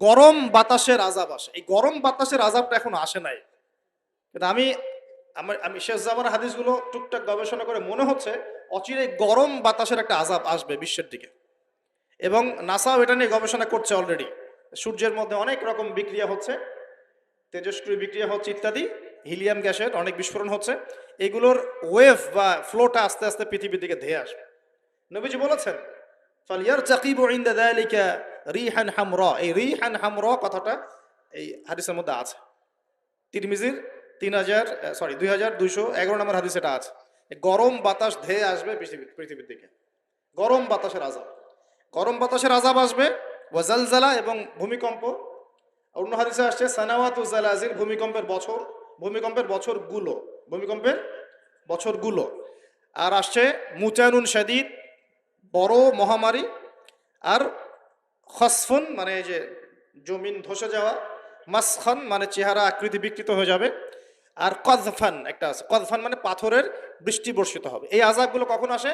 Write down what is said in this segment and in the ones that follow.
গরম বাতাসের আযাব আসে। এই গরম বাতাসের আযাবটা এখনো আসে নাই। কিন্তু আমি শেষ জামানার হাদিসগুলো টুকটাক গবেষণা করে মনে হচ্ছে অচিরেই গরম বাতাসের একটা আযাব আসবে বিশ্বের দিকে। এবং নাসাও এটা নিয়ে গবেষণা করছে অলরেডি। সূর্যের মধ্যে অনেক রকম বিক্রিয়া হচ্ছে, তেজস্ক্রিয় বিক্রিয়া হচ্ছে ইত্যাদি, হিলিয়াম গ্যাসের অনেক বিস্ফোরণ হচ্ছে। এগুলোর ওয়েভ বা ফ্লোটা আস্তে আস্তে পৃথিবীর দিকে ধেয়ে আসবে। নবীজি বলেছেন ফালিয়ারতাকিবু ইনদা যালিকা রিহান হামরা। এই রিহান হামরা কথাটা এই হাদিসের মধ্যে আছে। তিরমিজির 2211 নম্বর হাদিস এটা আছে। গরম বাতাস ধেয়ে আসবে পৃথিবীর দিকে। গরম বাতাসের আযাব, গরম বাতাসের আযাব আসবে। ওয়াজালজালা এবং ভূমিকম্প। অন্য হাদিসে আসছে সানাওয়াতু জালাজিল, ভূমিকম্পের বছরগুলো, ভূমিকম্পের বছরগুলো। আর আসছে মুতানুন শাদীদ, বড় মহামারী। আর খসফুন মানে এই যে জমিন ধসে যাওয়া, মাসখান মানে চেহারা আকৃতি বিকৃত হয়ে যাবে। আর কযফান একটা আছে, কযফান মানে পাথরের বৃষ্টি বর্ষিত হবে। এই আযাবগুলো কখন আসে?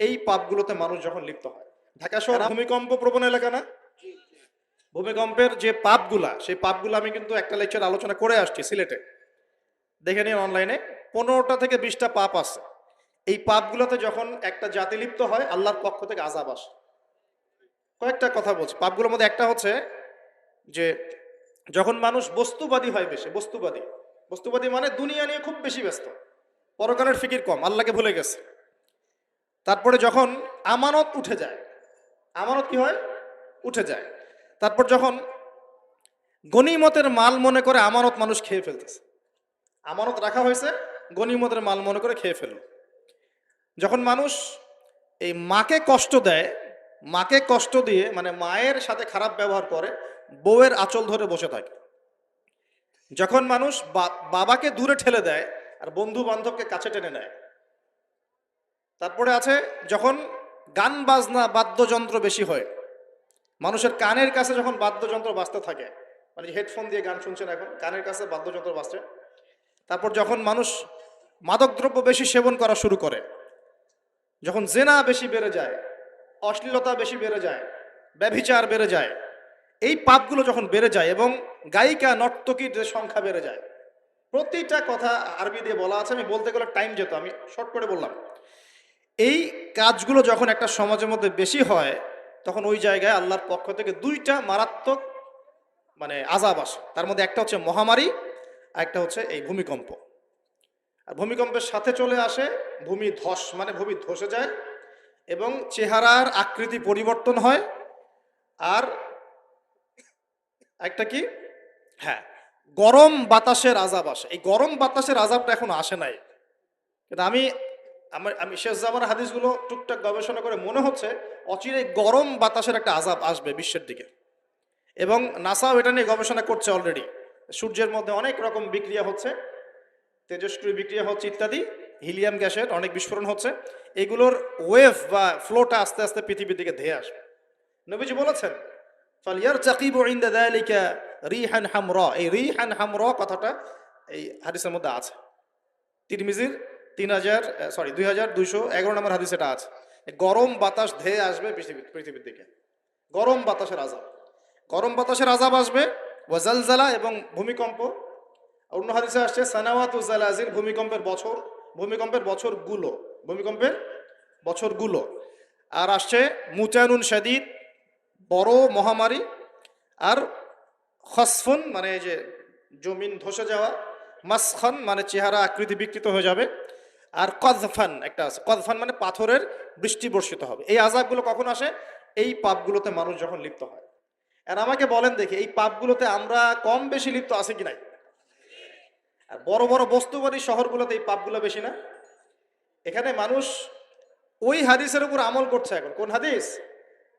এই পাপগুলোতে মানুষ যখন লিপ্ত হয়। ঢাকা শহর ভূমিকম্প প্রবণ এলাকা না? ভূমিকম্পের যে পাপগুলা, সেই পাপগুলো আমি কিন্তু একটা লেকচার আলোচনা করে আসছি সিলেটে, দেখে নিন অনলাইনে। 15টা থেকে 20টা পাপ আছে। এই পাপগুলোতে যখন একটা জাতি লিপ্ত হয়, আল্লাহর পক্ষ থেকে আযাব আসে। কয়েকটা কথা বলছি। পাপগুলোর মধ্যে একটা হচ্ছে যে যখন মানুষ বস্তুবাদী হয়, বেশি বস্তুবাদী মানে দুনিয়া নিয়ে খুব বেশি ব্যস্ত, পরকালের ফিকির কম, আল্লাহকে ভুলে গেছে। তারপরে যখন আমানত উঠে যায়, আমানত কি হয়? উঠে যায়। তারপর যখন গনিমতের মাল মনে করে আমানত মানুষ খেয়ে ফেলতেছে, আমানত রাখা হয়েছে, গনিমতের মাল মনে করে খেয়ে ফেলল। যখন মানুষ এই মাকে কষ্ট দেয়, মাকে কষ্ট দিয়ে মানে মায়ের সাথে খারাপ ব্যবহার করে, বউয়ের আঁচল ধরে বসে থাকে। যখন মানুষ বাবাকে দূরে ঠেলে দেয় আর বন্ধু বান্ধবকে কাছে টেনে নেয়। তারপরে আছে যখন গান বাজনা বাদ্যযন্ত্র বেশি হয়, মানুষের কানের কাছে যখন বাদ্যযন্ত্র বাজতে থাকে, মানে হেডফোন দিয়ে গান শুনছেন, এখন কানের কাছে বাদ্যযন্ত্র বাজছে। তারপর যখন মানুষ মাদকদ্রব্য বেশি সেবন করা শুরু করে, যখন জেনা বেশি বেড়ে যায়, অশ্লীলতা বেশি বেড়ে যায়, ব্যভিচার বেড়ে যায়, এই পাপগুলো যখন বেড়ে যায় এবং গায়িকা নর্তকীর যে সংখ্যা বেড়ে যায়, প্রতিটা কথা আরবি দিয়ে বলা আছে, আমি বলতে গেলে টাইম যেত, আমি শর্ট করে বললাম। এই কাজগুলো যখন একটা সমাজের মধ্যে বেশি হয়, তখন ওই জায়গায় আল্লাহর পক্ষ থেকে দুইটা মারাত্মক মানে আযাব আসে। তার মধ্যে একটা হচ্ছে মহামারী, আর একটা হচ্ছে এই ভূমিকম্প। আর ভূমিকম্পের সাথে চলে আসে ভূমি ধস, মানে ভূমি ধসে যায় এবং চেহারার আকৃতি পরিবর্তন হয়। আর একটা কি, হ্যাঁ, গরম বাতাসের আযাব আসে। এই গরম বাতাসের আযাবটা এখনো আসে নাই। কিন্তু আমি শেষ জামানার হাদিসগুলো টুকটাক গবেষণা করে মনে হচ্ছে অচিরেই গরম বাতাসের একটা আযাব আসবে বিশ্বের দিকে। এবং নাসাও এটা নিয়ে গবেষণা করছে অলরেডি। সূর্যের মধ্যে অনেক রকম বিক্রিয়া হচ্ছে, তেজস্ক্রিয় বিক্রিয়া হচ্ছে ইত্যাদি, হিলিয়াম গ্যাসের অনেক বিস্ফোরণ হচ্ছে। এগুলোর ওয়েভ বা ফ্লোটা আস্তে আস্তে পৃথিবীর দিকে ধেয়ে আসবে। নবীজি বলেছেন ফালিয়ারতাকিবু ইনদা যালিকা রিহান হামরা। এই রিহান হামরা কথাটা এই হাদিসের মধ্যে আছে। তিরমিজির 2211 নম্বর হাদিস এটা আছে। গরম বাতাস ধেয়ে আসবে পৃথিবীর দিকে। গরম বাতাসের আযাব, গরম বাতাসের আযাব আসবে। ওয়াজালজালা এবং ভূমিকম্প। অন্য হাদিসে আসছে সানাওয়াতু জালাজিল, ভূমিকম্পের বছরগুলো। আর আসছে মুতানুন শাদীদ, বড় মহামারী। আর খসফুন মানে এই যে জমিন ধসে যাওয়া, মাসখান মানে চেহারা আকৃতি বিকৃত হয়ে যাবে। আর কযফান একটা আছে, কযফান মানে পাথরের বৃষ্টি বর্ষিত হবে। এই আযাবগুলো কখন আসে? এই পাপগুলোতে মানুষ যখন লিপ্ত হয়। আর আমাকে বলেন দেখি, এই পাপগুলোতে আমরা কম বেশি লিপ্ত আছে কি নাই? আর বড় বড় বস্তুবাদী শহরগুলোতে এই পাপগুলো বেশি না? এখানে মানুষ ওই হাদিসের উপর আমল করছে। এখন কোন হাদিস?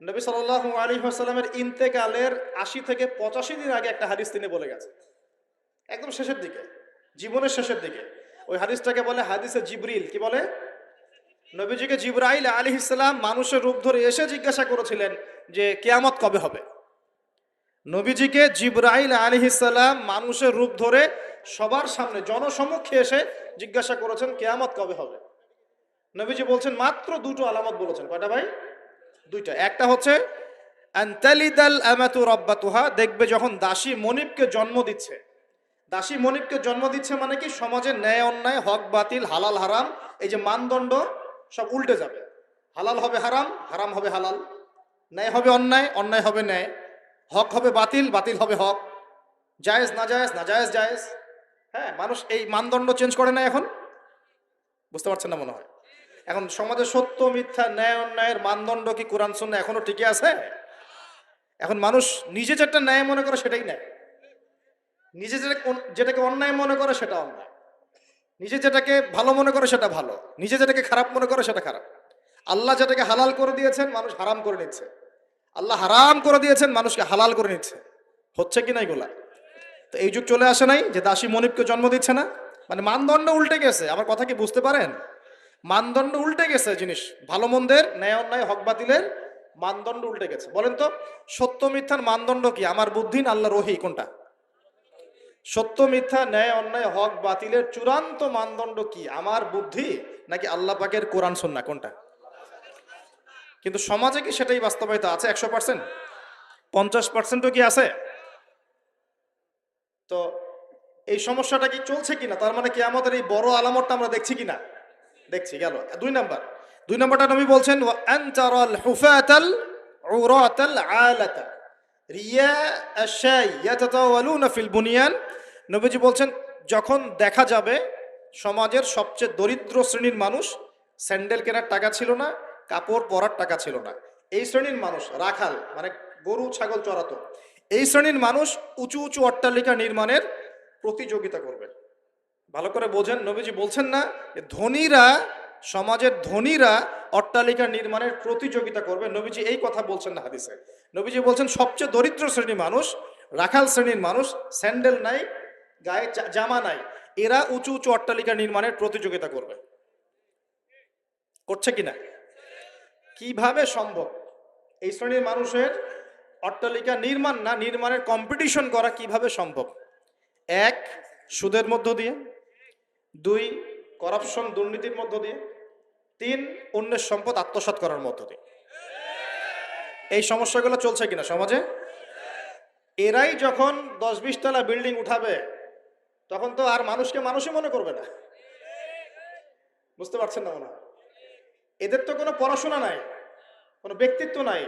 নবী সাল্লাল্লাহু আলাইহি ওয়াসাল্লামের ইন্তেকালের ৮০ থেকে ৮৫ দিন আগে একটা হাদিস তিনি বলে গেছেন, একদম শেষের দিকে, জীবনের শেষের দিকে। ওই হাদিসটাকে বলে হাদিসে জিবরিল। কি বলে? নবীজিকে জিবরাইল আলাইহিস সালাম মানুষের রূপ ধরে এসে জিজ্ঞাসা করেছিলেন যে কিয়ামত কবে হবে। নবীজিকে জিবরাইল আলাইহিস সালাম মানুষের রূপ ধরে সবার সামনে জনসমক্ষে এসে জিজ্ঞাসা করেছেন কিয়ামত কবে হবে। নবীজি বলছেন মাত্র দুটো আলামত বলেছেন। কয়টা ভাই? দুইটা। একটা হচ্ছে আন তালিদাল আমাতু রাব্বাতুহা, দেখবে যখন দাসী মনিবকে জন্ম দিচ্ছে। দাসী মনিবকে জন্ম দিচ্ছে মানে কি, সমাজের ন্যায় অন্যায়, হক বাতিল, হালাল হারাম, এই যে মানদণ্ড সব উল্টে যাবে। হালাল হবে হারাম, হারাম হবে হালাল, ন্যায় হবে অন্যায়, অন্যায় হবে ন্যায়, হক হবে বাতিল, বাতিল হবে হক, জায়েজ নাজায়েজ, নাজায়েজ জায়েজ। হ্যাঁ, মানুষ এই মানদণ্ড চেঞ্জ করে না এখন। বুঝতে পারছেন না মনে হয়? এখন সমাজে সত্য মিথ্যা, ন্যায় অন্যায়ের মানদণ্ড কি কোরআন সুন্নাহ এখনো টিকে আছে? এখন মানুষ নিজে যেটা ন্যায় মনে করে সেটাই ন্যায়, নিজে যেটাকে অন্যায় মনে করে সেটা অন্যায়, নিজে যেটাকে ভালো মনে করে সেটা ভালো, নিজে যেটাকে খারাপ মনে করে সেটা খারাপ। আল্লাহ যেটাকে হালাল করে দিয়েছেন মানুষ হারাম করে নিচ্ছে, আল্লাহ হারাম করে দিয়েছেন মানুষকে হালাল করে নিচ্ছে। হচ্ছে কি না এগুলা? তো এই যুগ চলে আসে নাই যে দাসী মনিবকে জন্ম দিচ্ছে না? মানে মানদণ্ড উল্টে গেছে। আমার কথা কি বুঝতে পারেন? মানদণ্ড উল্টে গেছে, জিনিস ভালো মন্দের, ন্যায় অন্যায়, হক বাতিলের মানদণ্ড উল্টে গেছে। বলেন তো, সত্য মিথ্যার মানদণ্ড কি? আমার বুদ্ধি না আল্লাহর ওহী? কোনটা? সত্য মিথ্যা, ন্যায় অন্যায়, হক বাতিলের চূড়ান্ত মানদণ্ড কি? আমার বুদ্ধি নাকি আল্লাহ পাকের কোরআন সুন্নাহ? কোনটা? কিন্তু সমাজে কি সেটাই বাস্তবায়িত আছে 100%? 50%ও কি আছে? তো এই সমস্যাটা কি চলছে কিনা, তার মানে কি আমাদের এই বড় আলামতটা আমরা দেখছি কিনা? দেখছি। গেল 2 নাম্বার। 2 নাম্বারটা নবী বলছেন ওয়া আনতারাল হুফাতাল উরাতাল আলাতা রিয়া আশাই ইয়াতাতাওয়ালুনা ফিল বুনিয়ান। নবীজি বলছেন যখন দেখা যাবে সমাজের সবচেয়ে দরিদ্র শ্রেণীর মানুষ, স্যান্ডেল কেনার টাকা ছিল না, কাপড় পরার টাকা ছিল না, এই শ্রেণীর মানুষ, রাখাল মানে গরু ছাগল চড়াতো, এই শ্রেণীর মানুষ উঁচু উঁচু অট্টালিকা নির্মাণের প্রতিযোগিতা করবে। ভালো করে বোঝেন, নবীজি বলছেন না যে ধনীরা, সমাজের ধনীরা অট্টালিকা নির্মাণের প্রতিযোগিতা করবে, নবীজি এই কথা বলছেন না হাদিসে। নবীজি বলছেন সবচেয়ে দরিদ্র শ্রেণীর মানুষ, রাখাল শ্রেণীর মানুষ, স্যান্ডেল নাই, গায়ে জামা নাই, এরা উঁচু উঁচু অট্টালিকা নির্মাণের প্রতিযোগিতা করবে। করছে কিনা? কিভাবে সম্ভব এই শ্রেণীর মানুষের অট্টালিকা নির্মাণ না, নির্মাণের কম্পিটিশন করা কিভাবে সম্ভব? 1, সুদের মধ্য দিয়ে; 2, করাপশন দুর্নীতির মধ্য দিয়ে; 3, অন্যের সম্পদ আত্মসাৎ করার মধ্য দিয়ে। এই সমস্যাগুলো চলছে কিনা সমাজে? এরাই যখন 10-20 তলা বিল্ডিং উঠাবে তখন তো আর মানুষকে মানুষই মনে করবে না। বুঝতে পারছেন না মনে হয়? এদের তো কোনো পড়াশোনা নাই, কোনো ব্যক্তিত্ব নাই,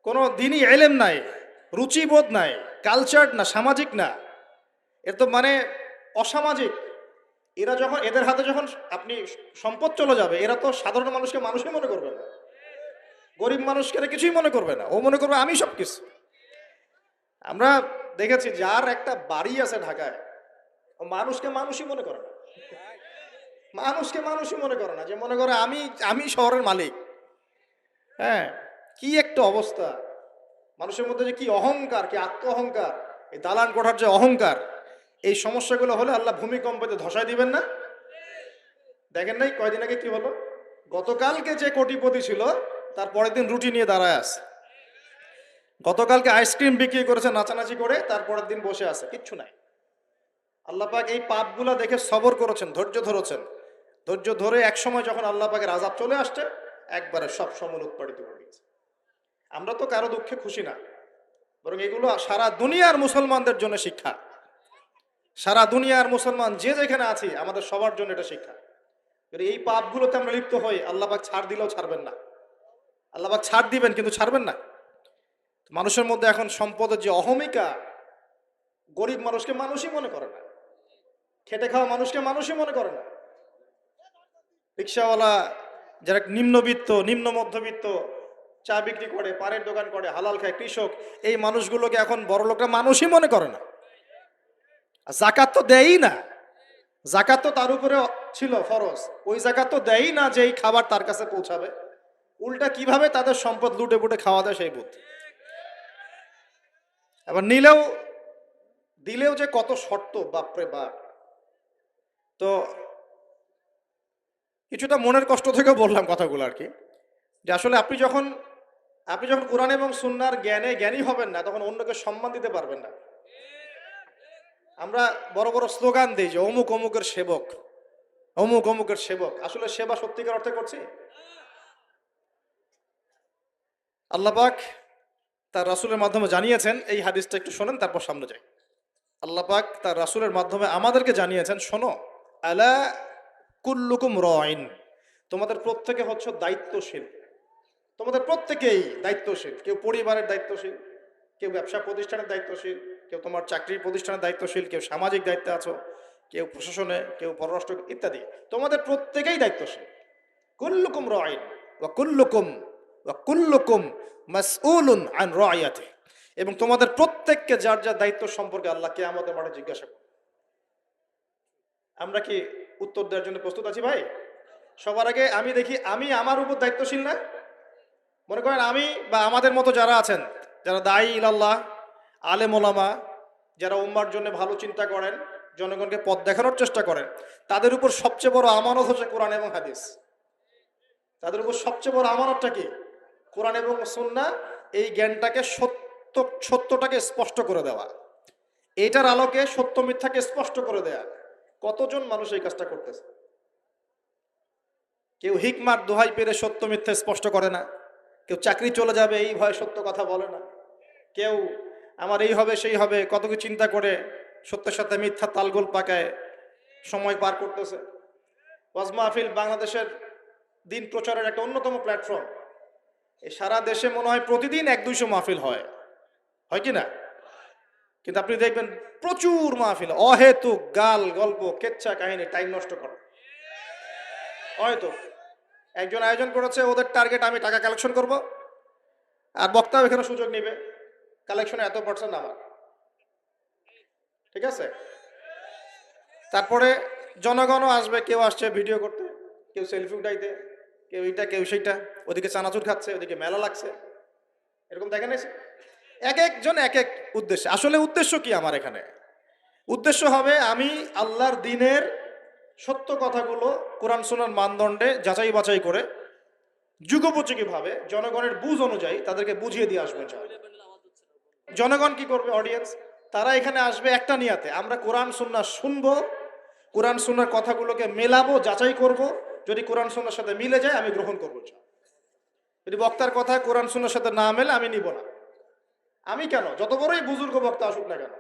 কোনো দিনই এলেম নাই, রুচিবোধ নাই, কালচার না, সামাজিক না, এর তো মানে অসামাজিক। এরা যখন, এদের হাতে যখন আপনি সম্পদ চলে যাবে, এরা তো সাধারণ মানুষকে মানুষই মনে করবে না, গরিব মানুষকে এরা কিছুই মনে করবে না, ও মনে করবে আমি সব কিছু। আমরা দেখেছি যার একটা বাড়ি আছে ঢাকায়, ও মানুষকে মানুষই মনে করে না, মানুষকে মানুষই মনে করে না, যে মনে করে আমি আমি শহরের মালিক। হ্যাঁ, কি একটা অবস্থা মানুষের মধ্যে, যে কি অহংকার, কি আত্ম অহংকার, এই দালান কোঠার যে অহংকার, এই সমস্যাগুলো হলে আল্লাহ ভূমিকম্পতে ধসায় দিবেন না? দেখেন নাই কয়দিন আগে কি হলো? গতকালকে যে কোটিপতি ছিল তার পরের দিন রুটি নিয়ে দাঁড়ায় আছে, গতকালকে আইসক্রিম বিক্রি করেছে নাচানাচি করে, তারপরের দিন বসে আছে, কিচ্ছু নাই। আল্লাহ পাক এই পাপগুলা দেখে সবর করেছেন, ধৈর্য ধরেছেন, ধৈর্য ধরে এক সময় যখন আল্লাহ পাকের আযাব চলে আসছে, একবারে সব সময় উৎপাদিত হয়ে গেছে। আমরা তো কারো দুঃখে খুশি না, বরং এগুলো সারা দুনিয়ার মুসলমানদের জন্য শিক্ষা। সারা দুনিয়ার মুসলমান যে যেখানে আছি আমাদের সবার জন্য এটা শিক্ষা। যদি এই পাপগুলোতে আমরা লিপ্ত হই, আল্লাহ পাক ছাড় দিলেও ছাড়বেন না। আল্লাহ পাক ছাড় দিবেন কিন্তু ছাড়বেন না। মানুষের মধ্যে এখন সম্পদের যে অহমিকা, গরিব মানুষকে মানুষই মনে করে না, খেটে খাওয়া মানুষকে মানুষই মনে করে না, রিক্সাওয়ালা যারা নিম্নবিত্ত, নিম্ন মধ্যবিত্ত, চা বিক্রি করে, পানের দোকান করে, হালাল খায়, কৃষক, এই মানুষগুলোকে এখন বড় লোকরা মানুষই মনে করে না। আর জাকাত তো দেয়ই না, জাকাত তো তার উপরে ছিল ফরজ, ওই জাকাত তো দেয়ই না যে এই খাবার তার কাছে পৌঁছাবে, উল্টা কিভাবে তাদের সম্পদ লুটে পুটে খাওয়া দেয় সেই বুদ্ধি। আবার নিলেও দিলেও যে কত শর্ত, বাপরে বাপ। তো কিছুটা মনের কষ্ট থেকে বললাম কথাগুলো আর কি, যে আসলে আপনি যখন কোরআন এবং সুন্নাহর জ্ঞানে জ্ঞানী হবেন না, তখন অন্যকে সম্মান দিতে পারবেন না। আমরা বড় বড় স্লোগান দিই যে অমুক অমুকের সেবক, অমুক অমুকের সেবক, আসলে সেবা সত্যিকার অর্থে করছি? আল্লাহ পাক তার রাসূলের মাধ্যমে জানিয়েছেন, এই হাদিসটা একটু শোনেন তারপর সামনে যাই। আল্লাহ পাক তার রাসূলের মাধ্যমে আমাদেরকে জানিয়েছেন, শোনো, আলা কুল্লুকুম রাইন, তোমাদের প্রত্যেকে হচ্ছে দায়িত্বশীল। তোমাদের প্রত্যেকেই দায়িত্বশীল। কেউ পরিবারের দায়িত্বশীল, কেউ ব্যবসা প্রতিষ্ঠানের দায়িত্বশীল, কেউ তোমার চাকরির প্রতিষ্ঠানের দায়িত্বশীল, কেউ সামাজিক দায়িত্বে আছো, কেউ প্রশাসনে, কেউ পররাষ্ট্র ইত্যাদি। তোমাদের প্রত্যেকেই দায়িত্বশীল। কুল্লুকুম রাইন ওয়া কুল্লুকুম মাসউলুন আন রাইয়াতি, এবং তোমাদের প্রত্যেককে যার যার দায়িত্ব সম্পর্কে আল্লাহ কিয়ামতের মাঠে জিজ্ঞাসা করবে। আমরা কি উত্তর দেওয়ার জন্য প্রস্তুত আছি ভাই? সবার আগে আমি দেখি, আমি আমার উপর দায়িত্বশীল না? মনে করেন আমি বা আমাদের মতো যারা আছেন, যারা দায়ী ইলাল্লাহ, আলেম ওলামা, যারা উম্মার জন্য ভালো চিন্তা করেন, জনগণকে পথ দেখানোর চেষ্টা করেন, তাদের উপর সবচেয়ে বড় আমানত হচ্ছে কোরআন এবং হাদিস। তাদের উপর সবচেয়ে বড় আমানতটা কি? কোরআন এবং সুন্নাহ। এই জ্ঞানটাকে সত্যটাকে স্পষ্ট করে দেওয়া, এইটার আলোকে সত্য মিথ্যাকে স্পষ্ট করে দেয়া। কতজন মানুষ এই কাজটা করতেছে? কেউ হিকমার দোহাই পেরে সত্য মিথ্যা স্পষ্ট করে না, কেউ চাকরি চলে যাবে এই ভয়ে সত্য কথা বলে না, কেউ আমার এই হবে সেই হবে কত কিছু চিন্তা করে সত্যের সাথে মিথ্যা তালগোল পাকায় সময় পার করতেছে। ওয়াজ মাহফিল বাংলাদেশের দিন প্রচারের একটা অন্যতম প্ল্যাটফর্ম। এই সারা দেশে মনে হয় প্রতিদিন 100-200 মাহফিল হয়, হয় কি না? কিন্তু আপনি দেখবেন প্রচুর মাহফিল, অহেতুক গাল গল্প কেচ্ছা কাহিনী, টাইম নষ্ট করে। হয়তো একজন আয়োজন করেছে, ওদের টার্গেট আমি টাকা কালেকশন করব, আর বক্তাও এখানে সুযোগ নেবে, কালেকশনে এত পার্সেন্ট আমার, ঠিক আছে? তারপরে জনগণও আসবে, কেউ আসছে ভিডিও করতে, কেউ সেলফি উঠাইতে, কেউ এইটা কেউ সেইটা, ওদিকে চানাচুর খাচ্ছে, ওদিকে মেলা লাগছে, এরকম দেখেন। এক একজন এক এক উদ্দেশ্য। আসলে উদ্দেশ্য কি আমার এখানে? উদ্দেশ্য হবে আমি আল্লাহর দ্বীনের সত্য কথাগুলো কোরআন সুন্নাহর মানদণ্ডে যাচাই বাছাই করে যুগোপযোগী ভাবে জনগণের বুঝ অনুযায়ী তাদেরকে বুঝিয়ে দিয়ে আসবেন। জনগণ কি করবে? অডিয়েন্স, তারা এখানে আসবে একটা নিয়াতে, আমরা কোরআন সুন্নাহ শুনবো, কোরআন সুন্নাহর কথাগুলোকে মেলাবো, যাচাই করব, যদি কোরআন সুন্নাহর সাথে মিলে যায় আমি গ্রহণ করবো, যদি বক্তার কথা কোরআন সুন্নাহর সাথে না মেলে আমি নিব না। আমি কেন, যত বড়ই বুজুর্গ বক্তা আসুক না কেন,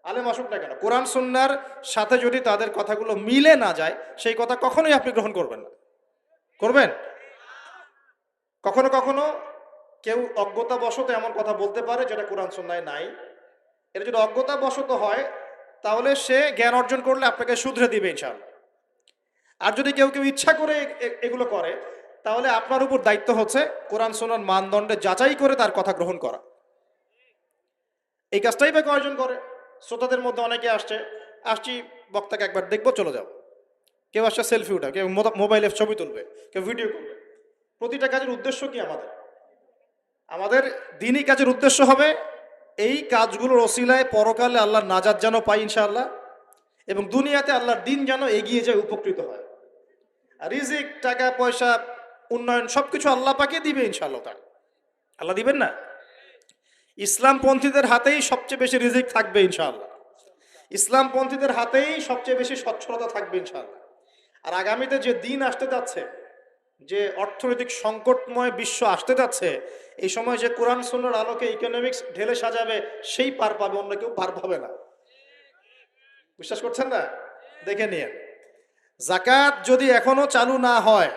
আলেম আসুক না কেন, কোরআন সুন্নাহর সাথে যদি তাদের কথাগুলো মিলে না যায় সেই কথা কখনোই আপনি গ্রহণ করবেন না। করবেন? কখনো কখনো কেউ অজ্ঞতাবশত এমন কথা বলতে পারে যেটা কোরআন সুন্নাহয় নাই। এটা যদি অজ্ঞতাবশত হয় তাহলে সে জ্ঞান অর্জন করলে আপনাকে শুধরে দিবে ইনশাআল্লাহ। আর যদি কেউ কেউ ইচ্ছা করে এগুলো করে তাহলে আপনার উপর দায়িত্ব হচ্ছে কোরআন সুন্নাহর মানদণ্ডে যাচাই করে তার কথা গ্রহণ করা। এই কাজটাই বা কয়জন করে? শ্রোতাদের মধ্যে অনেকে আসছি বক্তাকে একবার দেখবো চলে যাব, কেউ আসছে সেলফি উঠা, কেউ মোবাইলে ছবি তুলবে, কেউ ভিডিও করবে। প্রতিটা কাজের উদ্দেশ্য কি? আমাদের দিনই কাজের উদ্দেশ্য হবে এই কাজগুলোর ওসিলায় পরকালে আল্লাহর নাজাত যেন পাই ইনশাআল্লাহ, এবং দুনিয়াতে আল্লাহর দিন যেন এগিয়ে যায়, উপকৃত হয়। আর রিজিক, টাকা পয়সা, উন্নয়ন সবকিছু আল্লাহ পাকে দিবে ইনশাআল্লাহ। আল্লাহ দিবেন না? ইসলামপন্থীদের হাতেই সবচেয়ে বেশি রিজিক থাকবে ইনশাআল্লাহ, ইসলামপন্থীদের হাতেই সবচেয়ে বেশি সচ্ছলতা থাকবে ইনশাআল্লাহ। আর আগামীতে যে দিন আসতে যাচ্ছে, যে অর্থনৈতিক সংকটময় বিশ্ব আসতে যাচ্ছে, এই সময় যে কোরআন সুন্নাহর আলোকে ইকোনমিক্স ঢেলে সাজাবে সেই পার পাবে, অন্য কেউ পার পাবে না। বিশ্বাস করছেন না? দেখে নিয়ে, যাকাত যদি এখনো চালু না হয়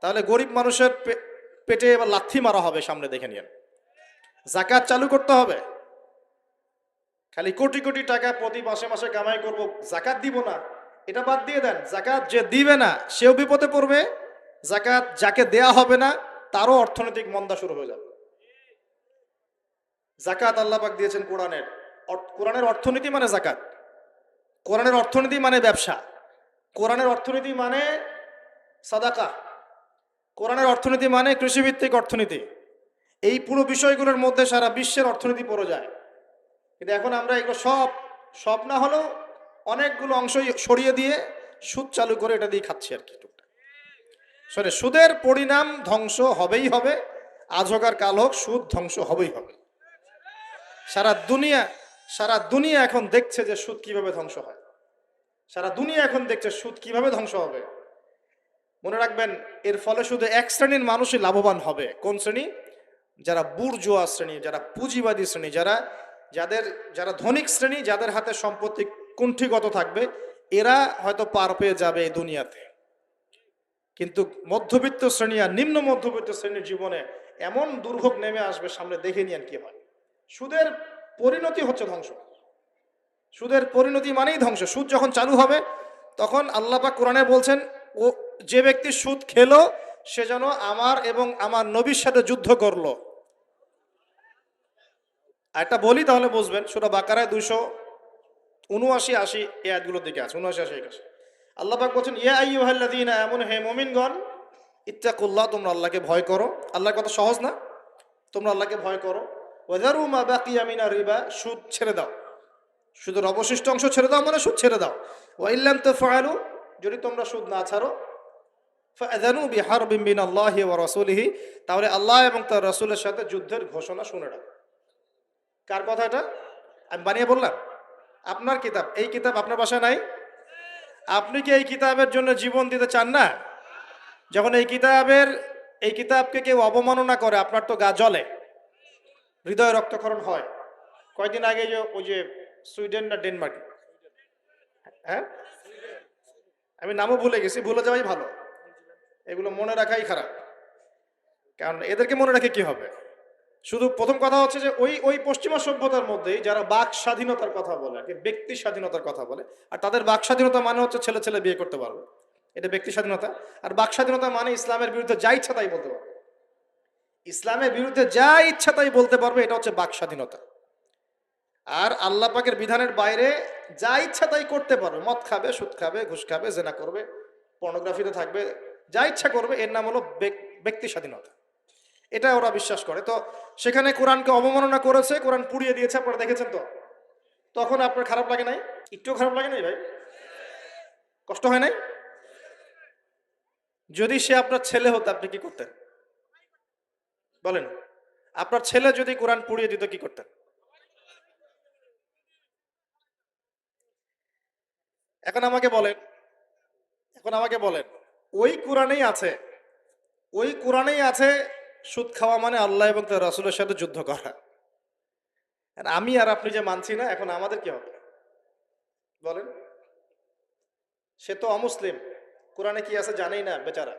তাহলে গরিব মানুষের পেটে এবার লাথি মারা হবে সামনে, দেখে নিন। যাকাত চালু করতে হবে। খালি কোটি কোটি টাকা প্রতি মাসে মাসে কামাই করব, যাকাত দিব না, এটা বাদ দিয়ে দেন। যাকাত যে দিবে না সেও বিপদে পড়বে, যাকাত যাকে দেয়া হবে না তারও অর্থনৈতিক মন্দা শুরু হয়ে যাবে। যাকাত আল্লাহ পাক দিয়েছেন কোরআনের, কোরআনের অর্থনীতি মানে যাকাত, কোরআনের অর্থনীতি মানে ব্যবসা, কোরআনের অর্থনীতি মানে সাদাকা, কোরআনের অর্থনীতি মানে কৃষিভিত্তিক অর্থনীতি। এই পুরো বিষয়গুলোর মধ্যে সারা বিশ্বের অর্থনীতি পড়ে যায়। কিন্তু এখন আমরা এগুলো সব না হলেও অনেকগুলো অংশই সরিয়ে দিয়ে সুদ চালু করে এটা দিয়ে খাচ্ছি আর কি। সুদের পরিণাম ধ্বংস হবেই হবে, আজ হোক আর কাল হোক সুদ ধ্বংস হবেই হবে। সারা দুনিয়া এখন দেখছে যে সুদ কিভাবে ধ্বংস হয়, সারা দুনিয়া এখন দেখছে সুদ কিভাবে ধ্বংস হবে। মনে রাখবেন, এর ফলে শুধু এক শ্রেণীর মানুষই লাভবান হবে। কোন শ্রেণী? যারা বুর্জোয়া শ্রেণী, যারা পুঁজিবাদী শ্রেণী, যারা ধনিক শ্রেণী, যাদের হাতে সম্পত্তি কুণ্ঠিগত থাকবে, এরা হয়তো পার পেয়ে যাবে এই দুনিয়াতে। কিন্তু মধ্যবিত্ত শ্রেণী আর নিম্ন মধ্যবিত্ত শ্রেণীর জীবনে এমন দুর্ভোগ নেমে আসবে সামনে, দেখে নিয়েন কি হয়। সুদের পরিণতি হচ্ছে ধ্বংস। সুদের পরিণতি মানেই ধ্বংস। সুদ যখন চালু হবে তখন আল্লাহ পাক কোরআনে বলছেন, ও যে ব্যক্তি সুদ খেলো সে যেন আমার এবং আমার নবীর সাথে যুদ্ধ করলো। আর একটা বলি তাহলে বুঝবেন, সূরা বাকারায় 279-80 এই আয়াতগুলোর দিকে আছে, 79-81। আল্লাহ পাক বলছেন, ইয়া আইয়ুহাল্লাযীনা আমানু, হে মুমিনগণ, ইত্তাকুল্লাহ, তোমরা আল্লাহকে ভয় করো। আল্লাহর কথা সহজ না? তোমরা আল্লাহকে ভয় করো। ওয়াযারু মা বাকিয়া মিনার রিবা, সুদ ছেড়ে দাও। সুদের অবশিষ্ট অংশ ছেড়ে দাও মানে সুদ ছেড়ে দাও। ওয়া ইল্লাম তাফআলু, যদি তোমরা সুদ না ছাড়ো, ফাআযানু বিহারবিন মিনাল্লাহি ওয়া রাসূলিহি, তাহলে আল্লাহ এবং তার রাসূলের সাথে যুদ্ধের ঘোষণা শুনে রাখো। কার কথা এটা? আমি বানিয়ে বললাম? আপনার কিতাব। এই কিতাব আপনার বাসায় নাই? আপনি কি এই কিতাবের জন্য জীবন দিতে চান না? যখন এই কিতাবকে কেউ অবমাননা করে, আপনার তো গা জ্বলে, হৃদয় রক্তক্ষরণ হয়। কয়দিন আগে ওই যে সুইডেন না ডেনমার্ক, হ্যাঁ, আমি নামও ভুলে গেছি, ভুলে যাওয়াই ভালো, এগুলো মনে রাখাই খারাপ, কারণ এদেরকে মনে রাখে কি হবে। শুধু প্রথম কথা হচ্ছে যে ওই পশ্চিমা সভ্যতার মধ্যেই যারা বাক স্বাধীনতার কথা বলে, ব্যক্তি স্বাধীনতার কথা বলে, আর তাদের বাক স্বাধীনতা মানে হচ্ছে ছেলে ছেলে বিয়ে করতে পারবে, এটা ব্যক্তি স্বাধীনতা। আর বাক স্বাধীনতা মানে ইসলামের বিরুদ্ধে যা ইচ্ছা তাই বলতে পারবে, ইসলামের বিরুদ্ধে যা ইচ্ছা তাই বলতে পারবে, এটা হচ্ছে বাক স্বাধীনতা। আর আল্লাহ পাকের বিধানের বাইরে যা ইচ্ছা তাই করতে পারবে, মদ খাবে, সুদ খাবে, ঘুষ খাবে, জেনা করবে, পর্নোগ্রাফিতে থাকবে, যা ইচ্ছা করবে, এর নাম হলো ব্যক্তি স্বাধীনতা। এটা ওরা বিশ্বাস করে। তো সেখানে কোরআনকে অবমাননা করেছে, কোরআন পুড়িয়ে দিয়েছে, আপনারা দেখেছেন তো। তখন আপনার খারাপ লাগে নাই? একটু খারাপ লাগে নাই ভাই? কষ্ট হয় নাই? যদি সে আপনার ছেলে হতো আপনি কি করতেন বলেন? আপনার ছেলে যদি কোরআন পুড়িয়ে দিত কি করতেন? এখন আমাকে বলেন, ওই কোরআনেই আছে সুদ খাওয়া মানে আল্লাহ এবং তার রাসূলের সাথে যুদ্ধ করা। আর আমি আর আপনি যে মানছি না, এখন আমাদের কি হবে বলেন? সে তো অমুসলিম, কোরআনে কি আছে জানেই না বেচারা।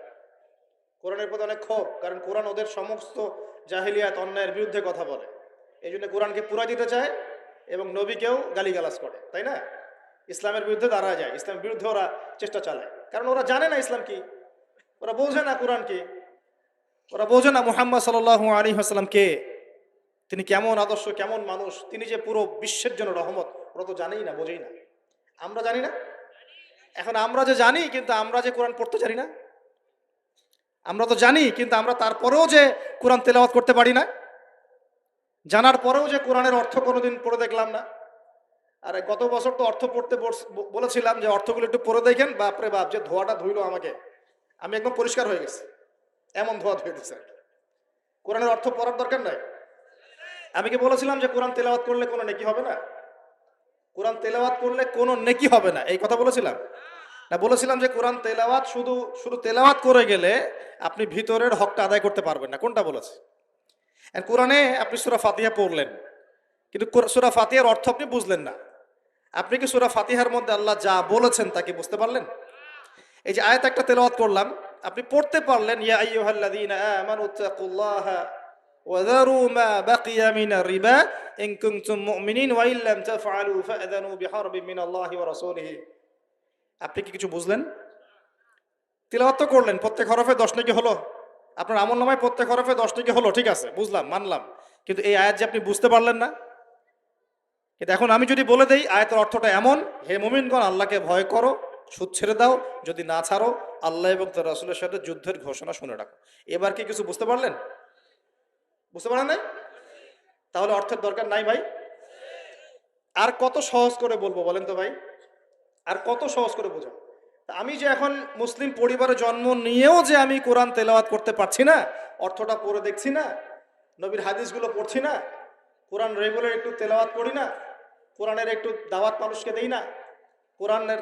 কোরআনের প্রতি অনেক ক্ষোভ, কারণ কোরআন ওদের সমস্ত জাহিলিয়াত অন্যায়ের বিরুদ্ধে কথা বলে। এই জন্য কোরআনকে পুরা দিতে চায় এবং নবীকেও গালিগালাজ করে, তাই না? ইসলামের বিরুদ্ধে দাঁড়া যায়, ইসলামের বিরুদ্ধে ওরা চেষ্টা চালায়, কারণ ওরা জানে না ইসলাম কি, ওরা বোঝে না কোরআন কি, ওরা বোঝে না মুহাম্মদ সাল্লাল্লাহু আলাইহি ওয়াসাল্লাম কে, তিনি কেমন আদর্শ, কেমন মানুষ, তিনি যে পুরো বিশ্বের জন্য রহমত, ওরা তো জানেই না, বোঝেই না। আমরা জানি না? এখন আমরা যে জানি, কিন্তু আমরা যে কোরআন পড়তে জানি না। আমরা তো জানি, কিন্তু আমরা তারপরেও যে কোরআন তেলাওয়াত করতে পারি না, জানার পরেও যে কোরআনের অর্থ কোনোদিন পড়ে দেখলাম না। আরে গত বছর তো অর্থ পড়তে বলেছিলাম যে অর্থগুলো একটু পড়ে দেখেন, বাপরে বাপ, যে ধোয়াটা ধুইলো আমাকে, আমি একদম পরিষ্কার হয়ে গেছি, এমন ধোয়া ধুয়ে দিচ্ছে। কোরআনের অর্থ পড়ার দরকার নাই। আমি কি বলেছিলাম যে কোরআন তেলাওয়াত করলে কোনো নেকি হবে না? কোরআন তেলাওয়াত করলে কোনো নেকি হবে না, এই কথা বলেছিলাম না? বলেছিলাম যে কোরআন তেলাওয়াত শুধু তেলাওয়াত করে গেলে আপনি ভিতরের হকটা আদায় করতে পারবেন না। কোনটা বলেছে? কোরআনে আপনি সূরা ফাতিহা পড়লেন, কিন্তু সূরা ফাতিহার অর্থ আপনি বুঝলেন না। আপনি কি সূরা ফাতিহার মধ্যে আল্লাহ যা বলেছেন তা কি বুঝতে পারলেন? এই যে আয়াত একটা তেলাওয়াত করলাম, আপনি পড়তে পারলেন, ইয়া আইয়ুহাল্লাযীনা আমানু তাকুল্লাহা ওয়া যারু মা বাকিয়া মিনার রিবা ইন কুনতুম মুমিনিন ওয়া ইল্লাম তাফআলু ফাআযানু বিহারবিন মিনাল্লাহি ওয়া রাসূলিহি। আপনি কি কিছু বুঝলেন? তিলাওয়াত তো করলেন, প্রত্যেক হরফে 10 নেকি হলো, আপনার আমলনামায় প্রত্যেক হরফে 10 নেকি হলো, ঠিক আছে, বুঝলাম, মানলাম। কিন্তু এই আয়াত যে আপনি বুঝতে পারলেন না। কিন্তু এখন আমি যদি বলে দেই আয়াতের অর্থটা এমন, হে মুমিনগণ, আল্লাহকে ভয় করো, সুদ ছেড়ে দাও, যদি না ছাড়ো আল্লাহ এবং তার রাসূলের সাথে যুদ্ধের ঘোষণা শুনে রাখো। এবার কি কিছু বুঝতে পারলেন? বুঝতে পারেন নাই? তাহলে অর্থের দরকার নাই ভাই। আর কত সহজ করে বলবো বলেন তো ভাই? আর কত সহজ করে বোঝাবো? আমি যে এখন মুসলিম পরিবারে জন্ম নিয়েও যে আমি কোরআন তেলাওয়াত করতে পারছি না, অর্থটা পড়ে দেখছি না, নবীর হাদিসগুলো পড়ছি না, কোরআন রেগুলার একটু তেলাওয়াত করি না, কোরআনের একটু দাওয়াত মানুষকে দেই না,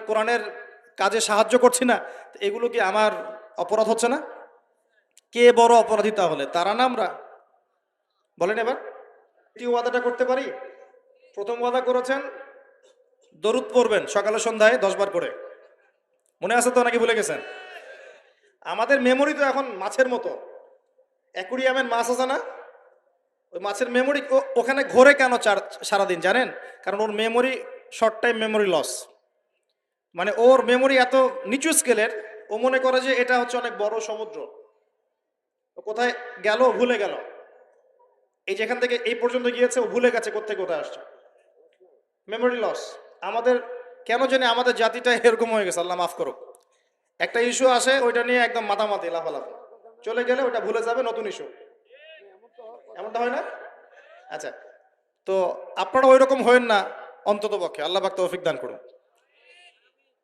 কোরআনের কাজে সাহায্য করছি না, এগুলো কি আমার অপরাধ হচ্ছে না? কে বড় অপরাধী তাহলে, তারা না আমরা? বলেন এবার দ্বিতীয় ওয়াদাটা করতে পারি? প্রথম ওয়াদা করেছেন দরুদ পড়বেন সকালে সন্ধ্যায় 10 বার করে, মনে আছে তো নাকি ভুলে গেছেন? আমাদের মেমোরি তো এখন মাছের মতো, অ্যাকুরিয়ামের মাছ আছে না, ওই মাছের মেমোরি ওখানে ঘোরে কেন সারাদিন জানেন? কারণ ওর memory short time memory loss, মানে ওর মেমোরি এত নিচু স্কেলের, ও মনে করে যে এটা হচ্ছে অনেক বড় সমুদ্র, ও কোথায় গেল ভুলে গেল, এই যেখান থেকে এই পর্যন্ত গিয়েছে ও ভুলে গেছে কোথায় কোথায় আসছে, মেমোরি লস। আমাদের কেন জানি আমাদের জাতিটা এরকম হয়ে গেছে, আল্লাহ মাফ করুক। একটা ইস্যু আসে ওইটা নিয়ে একদম মাতামাতি লাফালাফি, চলে গেলে ওটা ভুলে যাবে, নতুন ইস্যু। এমনটা হয় না? আচ্ছা, তো আপনারা ওই রকম হয়েন না অন্তত পক্ষে, আল্লাহ পাক তৌফিক দান করুন।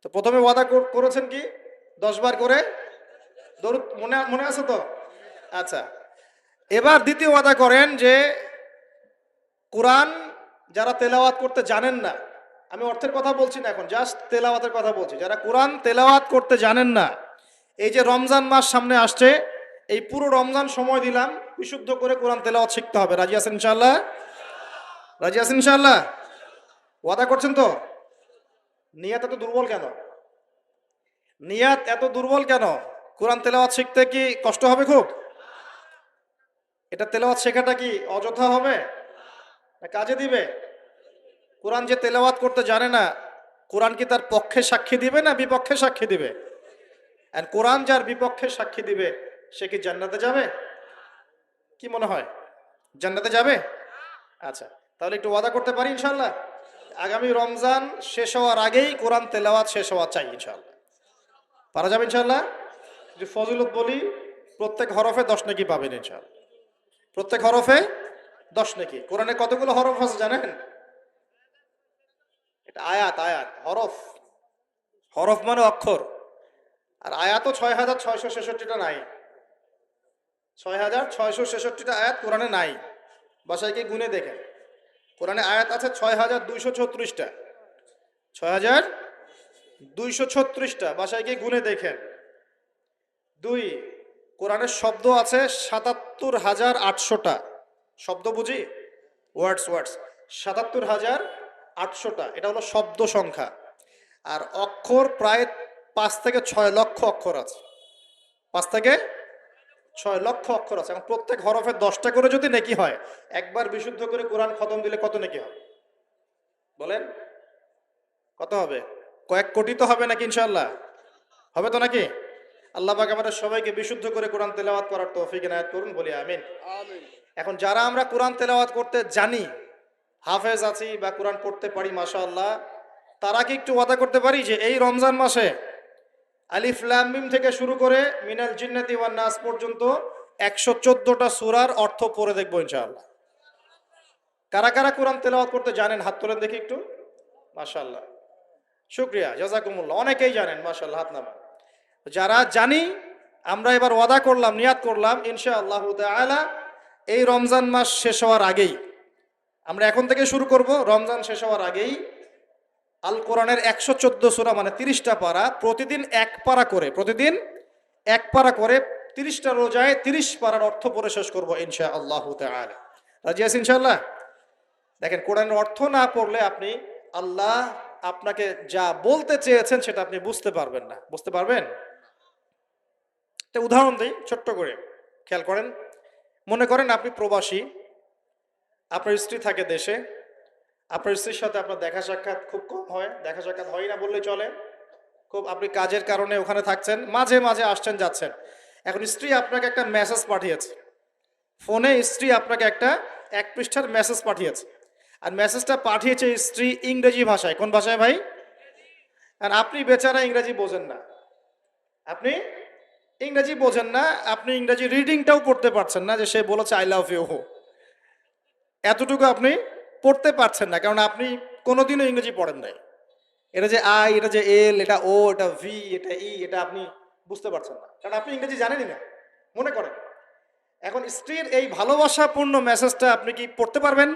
তো প্রথমে ওয়াদা করেছেন কি 10 বার করে দরুদ, মনে মনে আছে তো? আচ্ছা, এবার দ্বিতীয় ওয়াদা করেন যে কোরআন যারা তেলাওয়াত করতে জানেন না, আমি অর্থের কথা বলছি না এখন, জাস্ট তেলাওয়াতের কথা বলছি, যারা কোরআন তেলাওয়াত করতে জানেন না, এই যে রমজান মাস সামনে আসছে, এই পুরো রমজান সময় দিলাম বিশুদ্ধ করে কোরআন তেলাওয়াত শিখতে হবে। রাজি আছেন ইনশাআল্লাহ? রাজি আছেন ইনশাআল্লাহ? ওয়াদা করছেন তো? নিয়াত এত দুর্বল কেন? নিয়াত এত দুর্বল কেন? কোরআন তেলাওয়াত শিখতে কি কষ্ট হবে খুব? এটা তেলাওয়াত শেখাটা কি অযথা হবে না কাজে দিবে? কোরআন যে তেলাওয়াত করতে জানে না, কোরআন কি তার পক্ষে সাক্ষী দিবে না বিপক্ষে সাক্ষী দিবে? আর কোরআন যার বিপক্ষে সাক্ষী দিবে সে কি জান্নাতে যাবে? কি মনে হয়, জান্নাতে যাবে? আচ্ছা, তাহলে একটু ওয়াদা করতে পারি ইনশাআল্লাহ আগামী রমজান শেষ হওয়ার আগেই কোরআন তেলাওয়াত শেষ হওয়া চাই ইনশাআল্লাহ। পারা যাবে ইনশাআল্লাহ? যদি ফজিলত বলি, প্রত্যেক হরফে 10 নেকি পাবেন ইনশাআল্লাহ, প্রত্যেক হরফে 10 নেকি। কোরআনে কতগুলো হরফ আছে জানেন? এটা আয়াত, আয়াত হরফ, হরফ মানে অক্ষর, আর আয়াতও 6666টা নাই, 6666টা আয়াত কোরআনে নাই, বাসায় গিয়ে গুনে দেখেন। কোরআনে আয়াত আছে 6236টা, 6236টা, বাসায় গিয়ে গুনে দেখেন। 2, কোরআনের শব্দ আছে 77,800টা, শব্দ বুঝি, ওয়ার্ডস ওয়ার্ডস, 77,800টা, এটা হলো শব্দ সংখ্যা। আর অক্ষর প্রায় 5 থেকে 6 লক্ষ অক্ষর আছে, 5 থেকে 6 লক্ষ অক্ষর আছে। এবং প্রত্যেক হরফে 10টা করে যদি নেকি হয়, একবার বিশুদ্ধ করে কোরআন খতম দিলে কত নেকি হবে বলেন? কত হবে? কয়েক কোটি তো হবে নাকি ইনশাআল্লাহ? হবে তো নাকি? আল্লাহ পাক আমাদের সবাইকে বিশুদ্ধ করে কোরআন তেলাওয়াত করার তৌফিক এনায়েত করুন, বলি আমিন। এখন যারা আমরা কোরআন তেলাওয়াত করতে জানি, হাফেজ আছি বা কোরআন পড়তে পারি মাশাআল্লাহ, তারা কি একটু ওয়াদা করতে পারি যে এই রমজান মাসে আলিফ লাম মিম থেকে শুরু করে মিনাল জিন্নাতি ওয়ান নাস পর্যন্ত 114টা সূরার অর্থ পড়ে দেখবো ইনশাআল্লাহ? কারা কারা কোরআন তেলাওয়াত করতে জানেন হাত তোলেন দেখি একটু। মাশাআল্লাহ, শুকরিয়া, জাযাকুমুল্লাহ, অনেকেই জানেন মাশাআল্লাহ, হাত নামান। যারা জানি, আমরা এবার ওয়াদা করলাম, নিয়াত করলাম ইনশাআল্লাহু তাআলা এই রমজান মাস শেষ হওয়ার আগেই, আমরা এখন থেকে শুরু করব, রমজান শেষ হওয়ার আগেই আল কোরআনের 114 সূরা মানে 30টা পারা, প্রতিদিন 1 পারা করে, প্রতিদিন 1 পারা করে 30টা রোজায় 30 পারার অর্থ পড়ে শেষ করব ইনশাআল্লাহু তাআলা। রাজি আছেন ইনশাআল্লাহ? দেখেন, কোরআনের অর্থ না পড়লে আপনি আল্লাহ আপনাকে যা বলতে চেয়েছেন সেটা আপনি বুঝতে পারবেন না। বুঝতে পারবেন? একটা উদাহরণ দিই ছোট্ট করে, খেয়াল করেন। মনে করেন আপনি প্রবাসী, আপনার স্ত্রী থাকে দেশে, আপনার স্ত্রীর সাথে আপনার দেখা সাক্ষাৎ খুব কম হয়, দেখা সাক্ষাৎ হয় না বললেই চলে, খুব আপনি কাজের কারণে ওখানে থাকছেন, মাঝে মাঝে আসছেন যাচ্ছেন। এখন স্ত্রী আপনাকে একটা মেসেজ পাঠিয়েছে, ফোনে স্ত্রী আপনাকে একটা 1 পৃষ্ঠার মেসেজ পাঠিয়েছে, আর মেসেজটা পাঠিয়েছে স্ত্রী ইংরেজি ভাষায়। কোন ভাষায় ভাই? আর আপনি বেচারা ইংরেজি বোঝেন না, আপনি ইংরেজি বোঝেন না, আপনি ইংরেজি রিডিংটাও পড়তে পারছেন না, যে সে বলেছে আই লাভ ইউ, এতটুকু আপনি পড়তে পারছেন না, কারণ আপনি কোনোদিনও ইংরেজি পড়েন নাই। এটা যে আই, এটা যে এল, এটা ও, এটা ভি, এটা ই, এটা আপনি বুঝতে পারছেন না, কারণ আপনি ইংরেজি জানেনই না। মনে করেন এখন স্ত্রীর এই ভালোবাসাপূর্ণ মেসেজটা আপনি কি পড়তে পারবেন?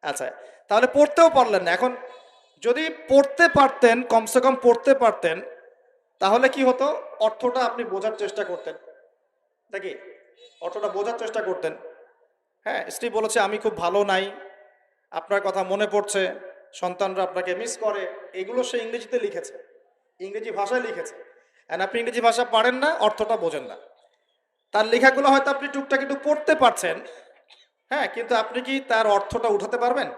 আচ্ছা, তাহলে পড়তেও পারলেন না। এখন যদি পড়তে পারতেন, কমসে কম পড়তে পারতেন, তাহলে কি হতো? অর্থটা আপনি বোঝার চেষ্টা করতেন নাকি? অর্থটা বোঝার চেষ্টা করতেন, হ্যাঁ, স্ত্রী বলেছে আমি খুব ভালো নাই, আপনার কথা মনে পড়ছে, সন্তানরা আপনাকে মিস করে, এগুলো সে ইংরেজিতে লিখেছে, ইংরেজি ভাষায় লিখেছে। আর আপনি ইংরেজি ভাষা পারেন না, অর্থটা বোঝেন না। তার লেখাগুলো হয়তো আপনি টুকটাক একটু পড়তে পারছেন, হ্যাঁ, কিন্তু আপনি কি তার অর্থটা উঠাতে পারবেন?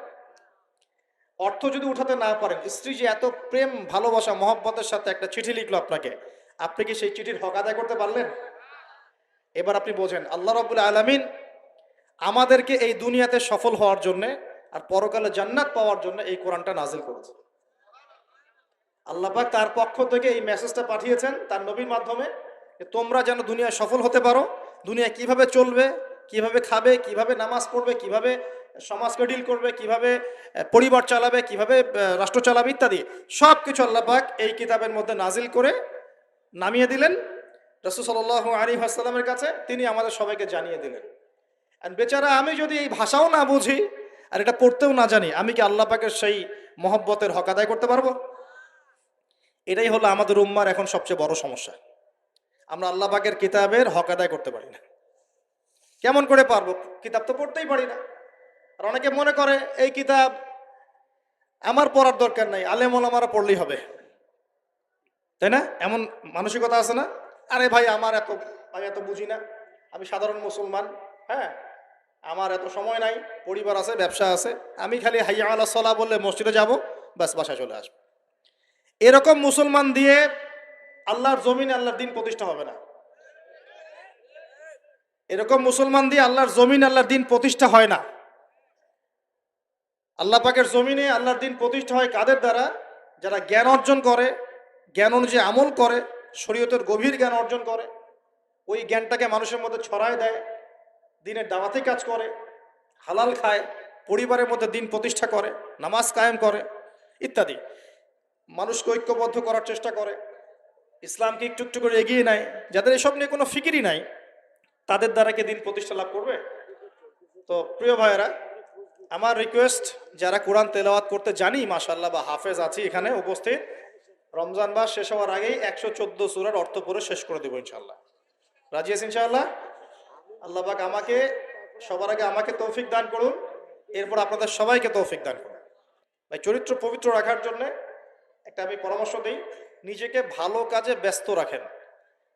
অর্থ যদি উঠাতে না পারেন, স্ত্রী যে এত প্রেম ভালোবাসা মহব্বতের সাথে একটা চিঠি লিখলো আপনাকে, আপনি কি সেই চিঠির হক আদায় করতে পারলেন? এবার আপনি বোঝেন আল্লাহ রাব্বুল আলামিন আমাদেরকে এই দুনিয়াতে সফল হওয়ার জন্য আর পরকালে জান্নাত পাওয়ার জন্য এই কোরআনটা নাজিল করেছে। আল্লাহ পাক তার পক্ষ থেকে এই মেসেজটা পাঠিয়েছেন তার নবীর মাধ্যমে, যে তোমরা যেন দুনিয়ায় সফল হতে পারো, দুনিয়া কিভাবে চলবে, কিভাবে খাবে, কিভাবে নামাজ পড়বে, কিভাবে সমাজকে ডিল করবে, কিভাবে পরিবার চালাবে, কিভাবে রাষ্ট্র চালাবে ইত্যাদি সব কিছু আল্লাহ পাক এই কিতাবের মধ্যে নাজিল করে নামিয়ে দিলেন রাসূল সাল্লাল্লাহু আলাইহি ওয়াসাল্লামের কাছে, তিনি আমাদের সবাইকে জানিয়ে দিলেন। আর বেচারা আমি যদি এই ভাষাও না বুঝি আর এটা পড়তেও না জানি, আমি কি আল্লাহ পাকের সেই মহব্বতের হক আদায় করতে পারবো? এটাই হলো আমাদের উম্মার এখন সবচেয়ে বড় সমস্যা। আমরা আল্লাহ পাকের কিতাবের হক আদায় করতে পারি না। কেমন করে পারবো? কিতাব তো পড়তেই পারি না। আর অনেকে মনে করে এই কিতাব আমার পড়ার দরকার নাই, আলেম ওলামারা পড়লেই হবে, তাই না? এমন মানসিকতা আছে না? আরে ভাই আমি এত বুঝি না, আমি সাধারণ মুসলমান, হ্যাঁ, আমার এত সময় নাই, পরিবার আছে, ব্যবসা আছে, আমি খালি হাইয়া আলাস সালাহ বললে মসজিদে যাব, ব্যাস বাসায় চলে আসবো। এরকম মুসলমান দিয়ে আল্লাহর জমিনে আল্লাহর দিন প্রতিষ্ঠা হবে না। এরকম মুসলমান দিয়ে আল্লাহর জমিনে আল্লাহর দিন প্রতিষ্ঠা হয় না। আল্লাহ পাকের জমিনে আল্লাহর দিন প্রতিষ্ঠা হয় কাদের দ্বারা? যারা জ্ঞান অর্জন করে, জ্ঞান অনুযায়ী আমল করে, শরীয়তের গভীর জ্ঞান অর্জন করে, ওই জ্ঞানটাকে মানুষের মধ্যে ছড়ায় দেয়, দিনের দাওয়াতি কাজ করে, হালাল খায়, পরিবারের মধ্যে দিন প্রতিষ্ঠা করে, নামাজ কায়েম করে ইত্যাদি, মানুষকে ঐক্যবদ্ধ করার চেষ্টা করে, ইসলামকে একটু একটু করে এগিয়ে নেয়। যাদের এসব নিয়ে কোনো ফিকিরই নাই, তাদের দ্বারা কি দিন প্রতিষ্ঠা লাভ করবে? তো প্রিয় ভাইয়েরা, আমার রিকোয়েস্ট, যারা কোরআন তেলাওয়াত করতে জানি মাশাআল্লাহ বা হাফেজ আছি এখানে উপস্থিত, রমজান মাস শেষ হওয়ার আগেই 114 সূরার অর্থ পড়ে শেষ করে দেবো ইনশাআল্লাহ। রাজি আছেন ইনশাআল্লাহ? আল্লাহ পাক সবার আগে আমাকে তৌফিক দান করুন, এরপর আপনাদের সবাইকে তৌফিক দান করুন। ভাই, চরিত্র পবিত্র রাখার জন্য একটা আমি পরামর্শ দিই, নিজেকে ভালো কাজে ব্যস্ত রাখেন।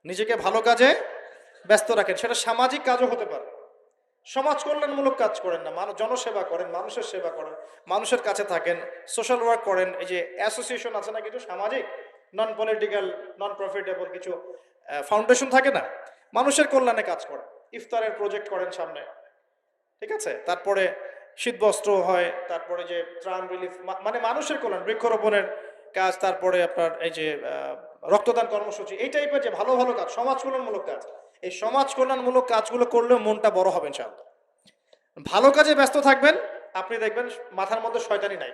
নিজেকে ভালো কাজে ব্যস্ত রাখেন, সেটা সামাজিক কাজও হতে পারে। সমাজ কল্যাণমূলক কাজ করেন না, জনসেবা করেন, মানুষের সেবা করেন, মানুষের কাছে থাকেন, সোশ্যাল ওয়ার্ক করেন। এই যে অ্যাসোসিয়েশন আছে না কিছু সামাজিক, নন পলিটিক্যাল, নন প্রফিটেবল কিছু ফাউন্ডেশন থাকে না, মানুষের কল্যাণে কাজ করেন, ইফতারের প্রজেক্ট করেন সামনে, ঠিক আছে? তারপরে শীতবস্ত্র হয়, তারপরে যে ত্রাণ রিলিফ, মানে মানুষের কল্যাণ, বৃক্ষরোপণের কাজ, তারপরে আপনার এই যে রক্তদান কর্মসূচি, এই টাইপের যে ভালো ভালো কাজ, সমাজ কল্যাণমূলক কাজ, এই সমাজ কল্যাণমূলক কাজগুলো করলেও মনটা বড় হবে ইনশাআল্লাহ। ভালো কাজে ব্যস্ত থাকবেন, আপনি দেখবেন মাথার মধ্যে শয়তানি নাই।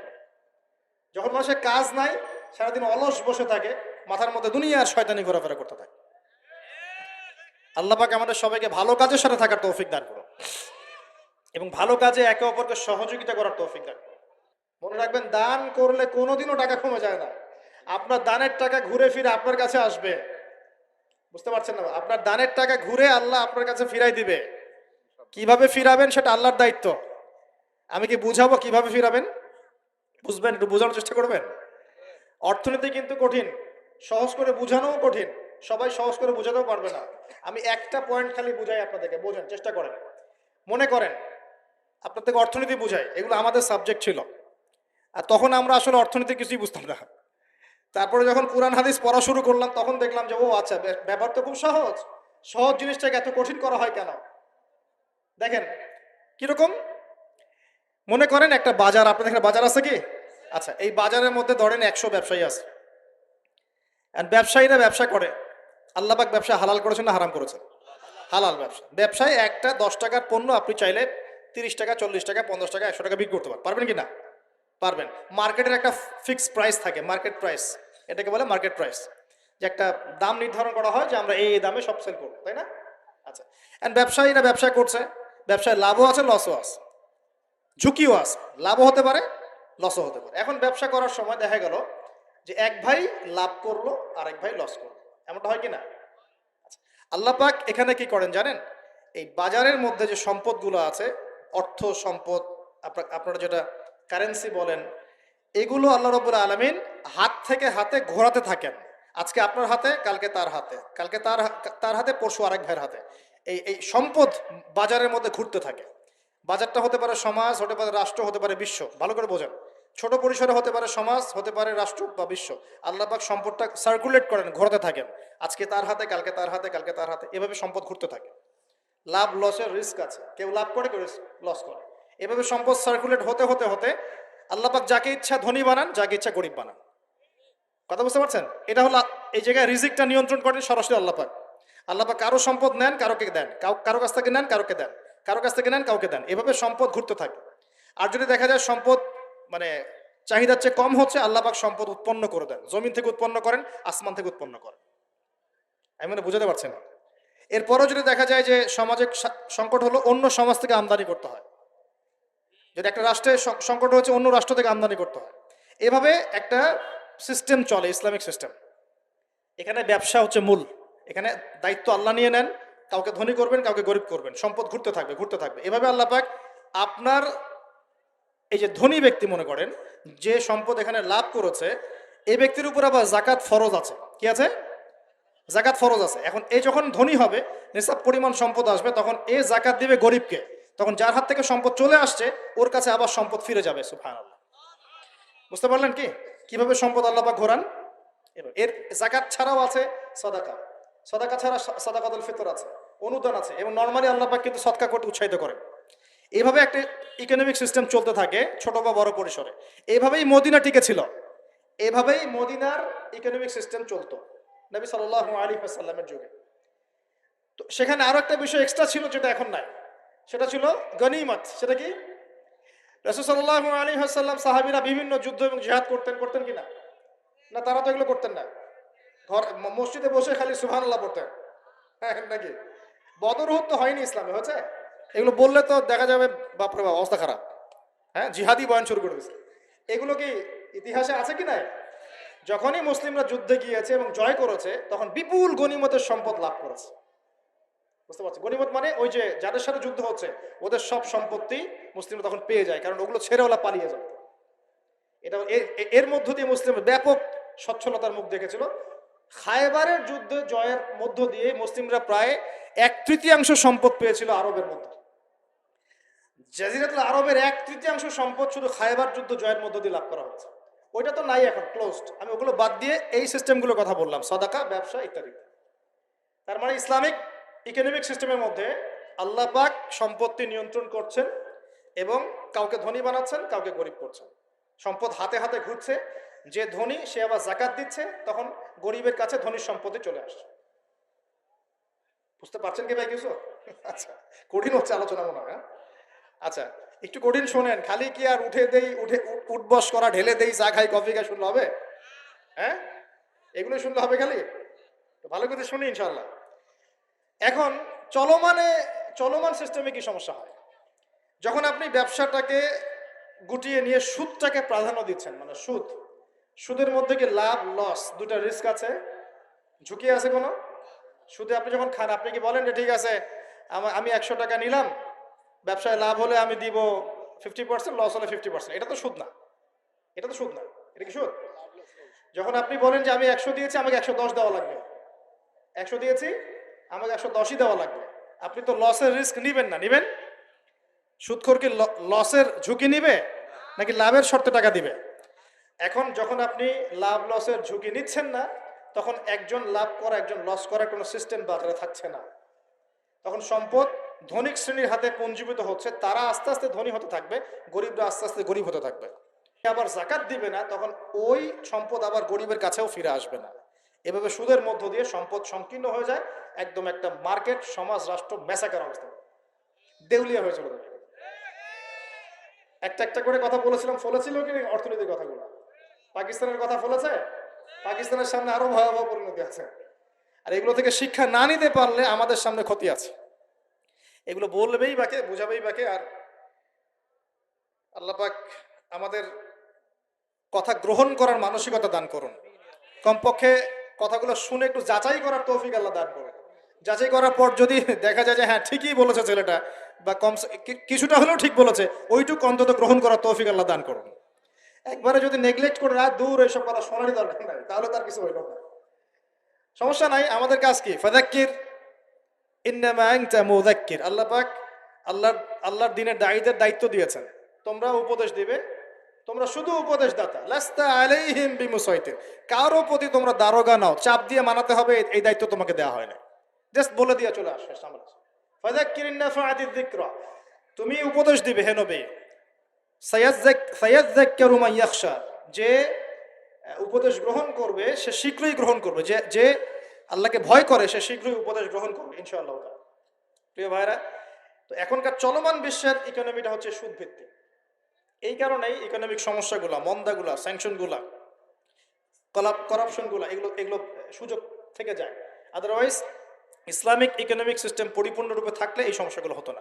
যখন মানুষের কাজ নাই, সারাদিন অলস বসে থাকে, মাথার মধ্যে দুনিয়ার শয়তানি ঘোরাফেরা করতে থাকে। আল্লাহ পাক আমাদের সবাইকে ভালো কাজের সাথে থাকার তৌফিক দান করুন এবং ভালো কাজে একে অপরকে সহযোগিতা করার তৌফিক দান করুন। মনে রাখবেন, দান করলে কোনোদিনও টাকা কমে যায় না। আপনার দানের টাকা ঘুরে ফিরে আপনার কাছে আসবে, বুঝতে পারছেন না? আপনার দানের টাকা ঘুরে আল্লাহ আপনার কাছে ফিরাই দিবে। কিভাবে ফিরাবেন সেটা আল্লাহর দায়িত্ব। আমি কি বুঝাবো কিভাবে ফিরাবেন? বুঝবেন, একটু বোঝানোর চেষ্টা করবেন। অর্থনীতি কিন্তু কঠিন, সহজ করে বুঝানোও কঠিন, সবাই সহজ করে বোঝাতেও পারবে না। আমি একটা পয়েন্ট খালি বুঝাই আপনাদেরকে, বোঝেন চেষ্টা করেন। মনে করেন আপনাদেরকে অর্থনীতি বুঝাই, এগুলো আমাদের সাবজেক্ট ছিল, আর তখন আমরা আসলে অর্থনীতি কিছুই বুঝতাম না। তারপরে যখন কোরআন হাদিস পড়া শুরু করলাম, তখন দেখলাম যে ও আচ্ছা, ব্যাপার তো খুব সহজ, সহজ জিনিসটাকে এত কঠিন করা হয় কেন? দেখেন কিরকম, মনে করেন একটা বাজার, আপনাদের এখানে বাজার আছে কি? আচ্ছা, এই বাজারের মধ্যে ধরেন 100 ব্যবসায়ী আছে, ব্যবসায়ীরা ব্যবসা করে। আল্লাহ পাক ব্যবসা হালাল করেছেন না হারাম করেছেন? হালাল ব্যবসা। ব্যবসায় একটা 10 টাকার পণ্য আপনি চাইলে 30 টাকা, 40 টাকা, 50 টাকা, 100 টাকা বিক্রি করতে পারবেন কি না? পারবেন। মার্কেটের একটা ফিক্সড প্রাইস থাকে, মার্কেট প্রাইস, এটাকে বলে মার্কেট প্রাইস, যে একটা দাম নির্ধারণ করা হয় যে আমরা এই দামে সব সেল করবো, তাই না? আচ্ছা, ব্যবসায়ীরা ব্যবসা করছে, ব্যবসায় লাভও আছে, লসও আছে, ঝুঁকিও আছে, লাভও হতে পারে, লসও হতে পারে। এখন ব্যবসা করার সময় দেখা গেল যে এক ভাই লাভ করলো আর এক ভাই লস করলো, এমনটা হয় কি না? আচ্ছা, আল্লাহ পাক এখানে কি করেন জানেন? এই বাজারের মধ্যে যে সম্পদগুলো আছে, অর্থ সম্পদ, আপনারা যেটা কারেন্সি বলেন, এগুলো আল্লাহ রাব্বুল আলামিন হাত থেকে হাতে ঘোরাতে থাকেন। আজকে আপনার হাতে, কালকে তার হাতে, কালকে তার হাতে, পরশু আরেক ভাইয়ের হাতে। এই সম্পদ বাজারের মধ্যে ঘুরতে থাকে। বাজারটা হতে পারে সমাজ, হতে পারে রাষ্ট্র, হতে পারে বিশ্ব। ভালো করে বোঝেন, ছোট পরিসরে হতে পারে সমাজ, হতে পারে রাষ্ট্র বা বিশ্ব। আল্লাহ পাক সম্পদটা সার্কুলেট করেন, ঘোরাতে থাকেন। আজকে তার হাতে, কালকে তার হাতে, কালকে তার হাতে, এভাবে সম্পদ ঘুরতে থাকে। লাভ লসের রিস্ক আছে, কেউ লাভ করে, কেউ লস করে। এভাবে সম্পদ সার্কুলেট হতে হতে হতে আল্লাহ পাক যাকে ইচ্ছা ধনী বানান, যাকে ইচ্ছা গরিব বানান। কথা বুঝতে পারছেন? এটা হলো এই জায়গায় রিজিকটা নিয়ন্ত্রণ করেন সরাসরি আল্লাহ পাক। আল্লাহ পাক কারো সম্পদ নেন, কারোকে দেন, কারো কাছ থেকে নেন, কারোকে দেন, কারো কাছ থেকে নেন, কাউকে দেন। এভাবে সম্পদ ঘুরতে থাকে। আর যদি দেখা যায় সম্পদ মানে চাহিদার চেয়ে কম হচ্ছে, আল্লাহ পাক সম্পদ উৎপন্ন করে দেন। জমিন থেকে উৎপন্ন করেন, আসমান থেকে উৎপন্ন করেন। আমি মানে বুঝাতে পারছি না। এরপরও যদি দেখা যায় যে সমাজে সংকট হলো, অন্য সমাজ থেকে আমদানি করতে হয়। যদি একটা রাষ্ট্রের সংকট হচ্ছে, অন্য রাষ্ট্র থেকে আমদানি করতে হয়। এভাবে একটা সিস্টেম চলে, ইসলামিক সিস্টেম। এখানে ব্যবসা হচ্ছে মূল। এখানে দায়িত্ব আল্লাহ নিয়ে নেন, কাউকে ধনী করবেন, কাউকে গরিব করবেন। সম্পদ ঘুরতে থাকবে, ঘুরতে থাকবে। এভাবে আল্লাহ পাক আপনার এই যে ধনী ব্যক্তি মনে করেন যে সম্পদ এখানে লাভ করেছে, এই ব্যক্তির উপর আবার জাকাত ফরজ আছে। কি আছে? জাকাত ফরজ আছে। এখন এই যখন ধনী হবে, নিসাব পরিমাণ সম্পদ আসবে, তখন এই জাকাত দিবে গরিবকে। তখন যার হাত থেকে সম্পদ চলে আসছে, ওর কাছে আবার সম্পদ ফিরে যাবে। সুবহানাল্লাহ। বুঝতে পারলেন কি কিভাবে সম্পদ আল্লাহ পাক ঘোরান? এর জাকাত ছাড়াও আছে সাদাকা। সাদাকা ছাড়া সাদাকাতুল ফিতর আছে, অনুদান আছে। এবং নরমালি আল্লাহ পাক কিন্তু সদকা করতে উৎসাহিত করেন। এইভাবে একটা ইকোনমিক সিস্টেম চলতে থাকে, ছোট বা বড় পরিসরে। এইভাবেই মদিনা টিকে ছিল। এভাবেই মদিনার ইকোনমিক সিস্টেম চলতো নবী সাল্লাল্লাহু আলাইহি ওয়াসাল্লামের যুগে। তো সেখানে আরো একটা বিষয় এক্সট্রা ছিল, যেটা এখন নাই। সেটা ছিল গনিমত। সেটা কি? রাসূল সাল্লাল্লাহু আলাইহি ওয়াসাল্লাম সাহাবীরা বিভিন্ন যুদ্ধ এবং জিহাদ করতেন কিনা? না, তারা তো এগুলো করতেন না। ঘর মসজিদে বসে খালি সুবহানাল্লাহ পড়তেন। হ্যাঁ নাকি? বদর উহুদ তো হয়নি ইসলামে, হয়েছে? এগুলো বললে তো দেখা যাবে বাপরে বাপ অবস্থা খারাপ। হ্যাঁ, জিহাদি বয়ান শুরু করে দিয়েছে। এগুলো কি ইতিহাসে আছে কি নাই? যখনই মুসলিমরা যুদ্ধে গিয়েছে এবং জয় করেছে, তখন বিপুল গনিমতের সম্পদ লাভ করেছে। বুঝতে পারছি? গনিমত মানে ওই যে যাদের সাথে যুদ্ধ হচ্ছে, ওদের সব সম্পত্তি মুসলিমরা তখন পেয়ে যায়, কারণ ওগুলো ছেড়ে ওলা পালিয়ে যায়। এটা এর মধ্য দিয়ে মুসলিমরা ব্যাপক সচ্ছলতার মুখ দেখেছিল। খায়বারের যুদ্ধে জয়ের মধ্য দিয়ে মুসলিমরা প্রায় 1/3 সম্পদ পেয়েছিল আরবের মধ্যে। জাজিরাতুল আরবের 1/3 সম্পদ শুধু খায়বার যুদ্ধ জয়ের মধ্য দিয়ে লাভ করা হয়েছে। ওইটা তো নাই, এখন ক্লোজড। আমি ওগুলো বাদ দিয়ে এই সিস্টেমগুলোর কথা বললাম, সাদাকা, ব্যবসা ইত্যাদি। তার মানে ইসলামিক ইকোনমিক সিস্টেমের মধ্যে আল্লাহ পাক সম্পত্তি নিয়ন্ত্রণ করছেন এবং কাউকে ধনী বানাচ্ছেন, কাউকে গরিব করছেন। সম্পদ হাতে হাতে ঘুরছে। যে ধনী সে আবার জাকাত দিচ্ছে, তখন গরিবের কাছে ধনীর সম্পত্তি চলে আসছে। বুঝতে পারছেন কি ভাই কিছু? আচ্ছা, কঠিন হচ্ছে আলোচনা মনে হয়। আচ্ছা, একটু কঠিন শোনেন। খালি কি আর উঠবস করা, ঢেলে দেই, চা খাই, কফি খাই শুনলে হবে? হ্যাঁ, এগুলো শুনলে হবে খালি? ভালো করে শুনি ইনশাল্লাহ। এখন চলমান সিস্টেমে কি সমস্যা হয়? যখন আপনি ব্যবসাটাকে গুটিয়ে নিয়ে সুদটাকে প্রাধান্য দিচ্ছেন, মানে সুদের মধ্যে কি লাভ লস দুটা রিস্ক আছে, ঝুঁকি আছে কোনো? সুদে আপনি যখন খান, আপনি কি বলেন যে ঠিক আছে আমি 100 টাকা নিলাম, ব্যবসায় লাভ হলে আমি দিব 50%, লস হলে 50%। এটা তো সুদ না। এটা তো সুদ না। এটা কি সুদ? যখন আপনি বলেন যে আমি 100 দিয়েছি, আমাকে 110 দেওয়া লাগবে, 100 দিয়েছি আমাকে 110ই দেওয়া লাগবে, আপনি তো লসের রিস্ক নিবেন না? নিবেন? সুদখোর কি লসের ঝুঁকি নিবে নাকি লাভের শর্তে টাকা দিবে? এখন যখন আপনি লাভ লসের ঝুঁকি নিচ্ছেন না, তখন একজন লাভ করা একজন লস করার কোনো সিস্টেম বাজারে থাকছে না। তখন সম্পদ ধনিক শ্রেণীর হাতে পুঞ্জীভূত হচ্ছে। তারা আস্তে আস্তে ধনী হতে থাকবে, গরিবরা আস্তে আস্তে গরিব হতে থাকবে। আবার জাকাত দিবে না, তখন ওই সম্পদ আবার গরিবের কাছেও ফিরে আসবে না। এভাবে সুদের মধ্য দিয়ে সম্পদ সংকীর্ণ হয়ে যায়। একদম একটা মার্কেট, সমাজ, রাষ্ট্র মেসাকার অবস্থা, দেউলিয়া হয়ে চলে যাবে। একটা একটা করে কথা বলেছিলাম, ফলেছিল কি অর্থনীতির কথাগুলো? পাকিস্তানের কথা ফলেছে? পাকিস্তানের সামনে আরো ভয়াবহ পরিণতি আছে। আর এগুলো থেকে শিক্ষা না নিতে পারলে আমাদের সামনে ক্ষতি আছে। এগুলো বলবেই বাকে, বুঝাবেই বাকে। আর আল্লাহ পাক আমাদের কথা গ্রহণ করার মানসিকতা দান করুন। কমপক্ষে কথাগুলো শুনে একটু যাচাই করার তৌফিক আল্লাহ দান করুন। যাচাই করার পর যদি দেখা যায় যে হ্যাঁ ঠিকই বলেছে ছেলেটা, বা কম কিছুটা হলেও ঠিক বলেছে, ওইটুকু অন্তত গ্রহণ করার তৌফিক আল্লাহ দান করুন। একবারে যদি নেগলেক্ট করে রাত দূর এইসব কথা শোনারই দরকার নাই, তাহলে তার কিছু হইল না। সমস্যা নাই, আমাদের কাজ কি? ফাযাক্কির ইন্নামা আনতা মুযাক্কির। আল্লাহ পাক আল্লাহর দ্বীনের দায়ীদের দায়িত্ব দিয়েছেন, তোমরা উপদেশ দিবে, তোমরা শুধু উপদেশদাতা। লাস্তা আলাইহিম বিমুসাইতির। কারো প্রতি তোমরা দারোগা নাও, চাপ দিয়ে মানাতে হবে, এই দায়িত্ব তোমাকে দেওয়া হয় না। জাস্ট বলে দিয়ে চলে আসে সামনে। ফাযাক্কির ইন নাফাআতিয যিকরা। তুমি উপদেশ দিবে হে নবী। সায়াযাক্কারু মান ইয়াখশা। যে উপদেশ গ্রহণ করবে সে শীঘ্রই গ্রহণ করবে, যে যে আল্লাহকে ভয় করে সে শীঘ্রই উপদেশ গ্রহণ করবে ইনশাআল্লাহ তাআলা। প্রিয় ভাইরা, তো এখনকার চলমান বিশ্বের ইকোনমিটা হচ্ছে সুদ ভিত্তিক। এই কারণেই ইকোনমিক সমস্যাগুলা, মন্দাগুলা, স্যাংশনগুলা, করাপশনগুলা, এগুলো এগুলো সুযোগ থেকে যায়। আদারওয়াইজ ইসলামিক ইকোনমিক সিস্টেম পরিপূর্ণরূপে থাকলে এই সমস্যাগুলো হতো না।